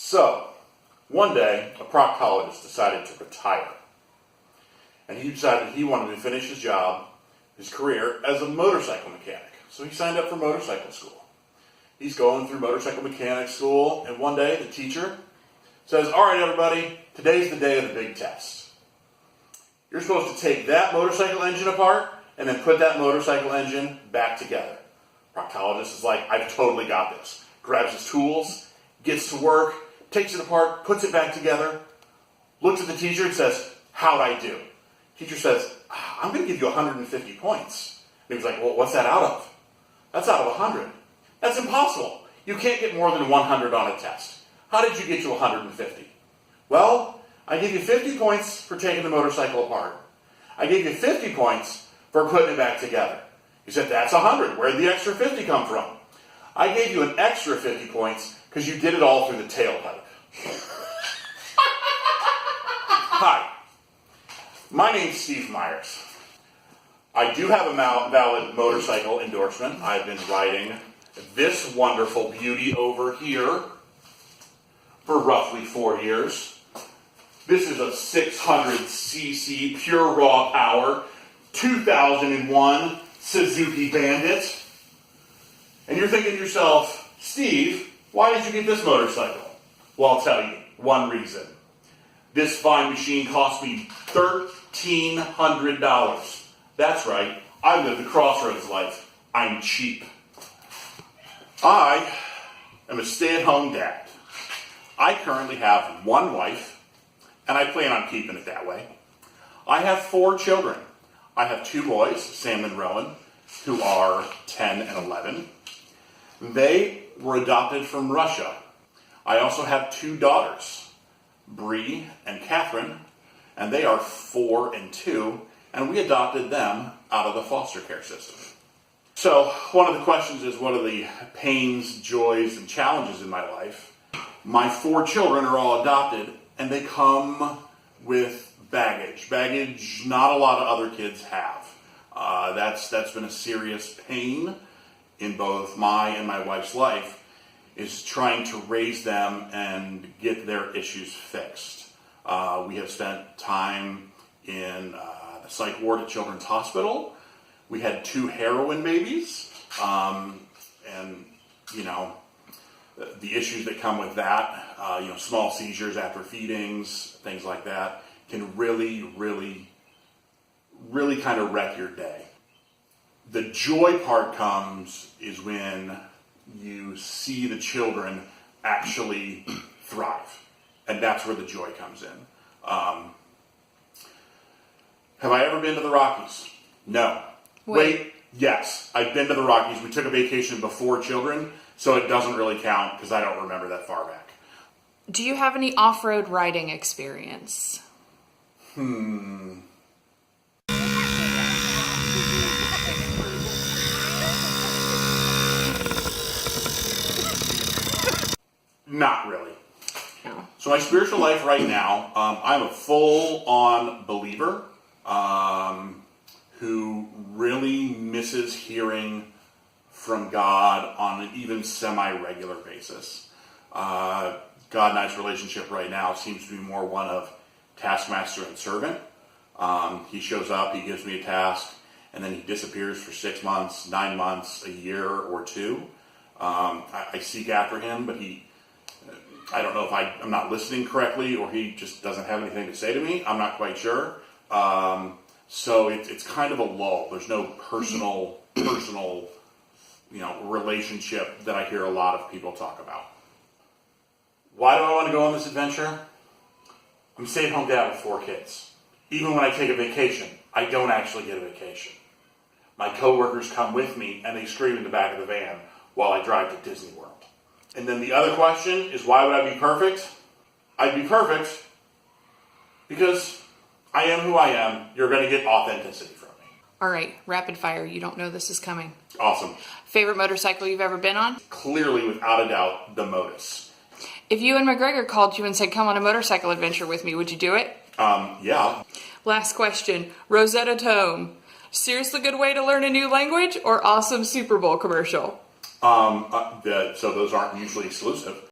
So, one day, a proctologist decided to retire. And he decided he wanted to finish his job, his career, as a motorcycle mechanic. So he signed up for motorcycle school. He's going through motorcycle mechanic school, and one day the teacher says, "All right, everybody, today's the day of the big test. You're supposed to take that motorcycle engine apart and then put that motorcycle engine back together." Proctologist is like, "I've totally got this." Grabs his tools, gets to work, takes it apart, puts it back together, looks at the teacher and says, "How'd I do?" Teacher says, "I'm going to give you 150 points. And he was like, "Well, what's that out of?" "That's out of 100. "That's impossible. You can't get more than 100 on a test. How did you get to 150? "Well, I gave you 50 points for taking the motorcycle apart. I gave you 50 points for putting it back together." He said, "That's 100. Where'd the extra 50 come from?" "I gave you an extra 50 points because you did it all through the tailpipe." Hi, my name's Steve Myers. I do have a valid motorcycle endorsement. I've been riding this wonderful beauty over here for roughly 4 years. This is a 600cc pure raw power 2001 Suzuki Bandit. And you're thinking to yourself, "Steve, why did you get this motorcycle?" Well, I'll tell you, one reason. This fine machine cost me $1,300. That's right, I live the Crossroads life. I'm cheap. I am a stay-at-home dad. I currently have one wife, and I plan on keeping it that way. I have 4 children. I have 2 boys, Sam and Rowan, who are 10 and 11. They were adopted from Russia. I also have 2 daughters, Bree and Catherine, and they are 4 and 2, and we adopted them out of the foster care system. So one of the questions is, what are the pains, joys, and challenges in my life? My 4 children are all adopted, and they come with baggage. Baggage not a lot of other kids have. That's been a serious pain in both my and my wife's life, is trying to raise them and get their issues fixed. We have spent time in the psych ward at Children's Hospital. We had 2 heroin babies, and the issues that come with that, small seizures after feedings, things like that, can really kind of wreck your day. The joy part comes is when you see the children actually thrive, and that's where the joy comes in. Have I ever been to the Rockies? No. Wait, yes, I've been to the Rockies. We took a vacation before children, so it doesn't really count because I don't remember that far back. Do you have any off-road riding experience? Not really. No. So my spiritual life right now, I'm a full-on believer who really misses hearing from God on an even semi-regular basis. God and I's relationship right now seems to be more one of taskmaster and servant. He shows up, he gives me a task, and then he disappears for 6 months, 9 months, a year or 2. I seek after him, but I don't know if I'm not listening correctly, or he just doesn't have anything to say to me. I'm not quite sure. So it's kind of a lull. There's no personal, relationship that I hear a lot of people talk about. Why do I want to go on this adventure? I'm a stay-at-home dad with 4 kids. Even when I take a vacation, I don't actually get a vacation. My coworkers come with me and they scream in the back of the van while I drive to Disney World. And then the other question is, why would I be perfect? I'd be perfect because I am who I am. You're going to get authenticity from me. All right, rapid fire. You don't know this is coming. Awesome. Favorite motorcycle you've ever been on? Clearly, without a doubt, the Modus. If you and McGregor called you and said, "Come on a motorcycle adventure with me," would you do it? Yeah. Last question. Rosetta Tone. Seriously good way to learn a new language, or awesome Super Bowl commercial? So those aren't mutually exclusive.